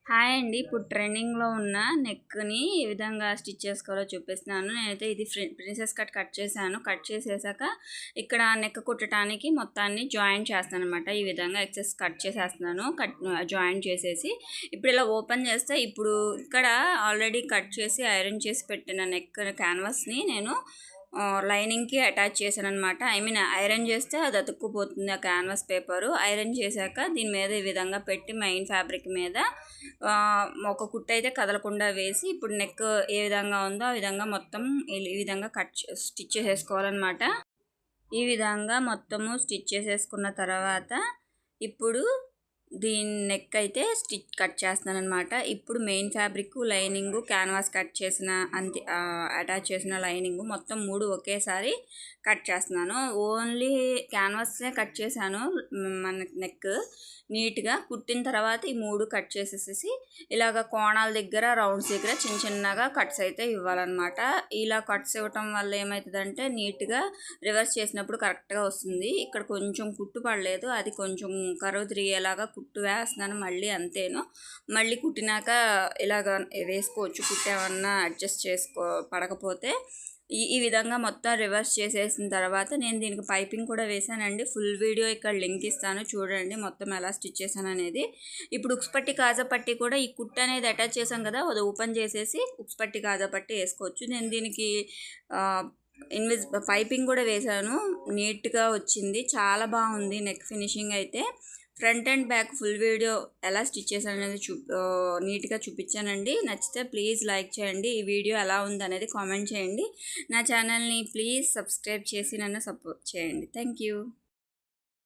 Hi అండి. ఇప్పుడు ట్రెండింగ్‌లో ఉన్న నెక్‌ని ఏ విధంగా స్టిచ్ చేసుకోవాలో చూపిస్తున్నాను. నేనైతే ఇది ప్రిన్సెస్ కట్ చేశాను. కట్ చేసేసాక ఇక్కడ నెక్ కుట్టడానికి మొత్తాన్ని జాయిన్ చేస్తాననమాట. ఈ విధంగా ఎక్సెస్ కట్ చేసేస్తున్నాను. జాయిన్ చేసేసి ఇప్పుడు ఇలా ఓపెన్ చేస్తే ఇప్పుడు ఇక్కడ ఆల్రెడీ కట్ చేసి ఐరన్ చేసి పెట్టిన నెక్ క్యాన్వాస్‌ని నేను లైనింగ్కి అటాచ్ చేశాను అనమాట. ఐరన్ చేస్తే అది అతుక్కుపోతుంది ఆ క్యాన్వాస్ పేపరు. ఐరన్ చేశాక దీని మీద ఈ విధంగా పెట్టి మెయిన్ ఫ్యాబ్రిక్ మీద ఒక కుట్టు అయితే కదలకుండా వేసి ఇప్పుడు నెక్ ఏ విధంగా ఉందో ఆ విధంగా మొత్తం ఈ విధంగా స్టిచ్ చేసేసుకోవాలన్నమాట. ఈ విధంగా మొత్తము స్టిచ్ చేసేసుకున్న తర్వాత ఇప్పుడు దీని నెక్ అయితే కట్ చేస్తున్నాను అనమాట. ఇప్పుడు main fabric, lining, canvas cut చేసిన అటాచ్ చేసిన లైనింగ్ మొత్తం 3 ఒకేసారి కట్ చేస్తున్నాను. ఓన్లీ క్యాన్వాసే కట్ చేశాను. మన నెక్ నీట్గా కుట్టిన తర్వాత ఈ 3 కట్ చేసేసి ఇలాగ కోణాల దగ్గర, రౌండ్స్ దగ్గర చిన్నగా కట్స్ అయితే ఇవ్వాలన్నమాట. ఇలా కట్స్ ఇవ్వటం వల్ల ఏమవుతుందంటే నీట్గా రివర్స్ చేసినప్పుడు కరెక్ట్గా వస్తుంది. ఇక్కడ కొంచెం కుట్టు పడలేదు, అది కొంచెం కరువు తిరిగేలాగా కుట్టు వేస్తున్నాను. మళ్ళీ అంతేను, మళ్ళీ కుట్టినాక ఇలాగ వేసుకోవచ్చు. కుట్టు ఏమన్నా అడ్జస్ట్ పడకపోతే ఈ విధంగా మొత్తం రివర్స్ చేసేసిన తర్వాత నేను దీనికి పైపింగ్ కూడా వేసానండి. ఫుల్ వీడియో ఇక్కడ లింక్ ఇస్తాను, చూడండి మొత్తం ఎలా స్టిచ్ చేశాను అనేది. ఇప్పుడు ఉక్స్ పట్టి కాజా పట్టి కూడా ఈ కుట్టు అనేది అటాచ్ చేసాం కదా, అది ఓపెన్ చేసేసి ఉక్స్ పట్టి కాజా పట్టి వేసుకోవచ్చు. నేను దీనికి పైపింగ్ కూడా వేసాను, నీట్గా వచ్చింది, చాలా బాగుంది నెక్ ఫినిషింగ్ అయితే. Front and back full video ఎలా స్టిచ్ చేశాను అనేది నీట్గా చూపించానండి. నచ్చితే ప్లీజ్ లైక్ చేయండి. ఈ వీడియో ఎలా ఉంది అనేది కామెంట్ చేయండి. నా ఛానల్ని ప్లీజ్ సబ్స్క్రైబ్ చేసి నన్ను సపోర్ట్ చేయండి. Thank you.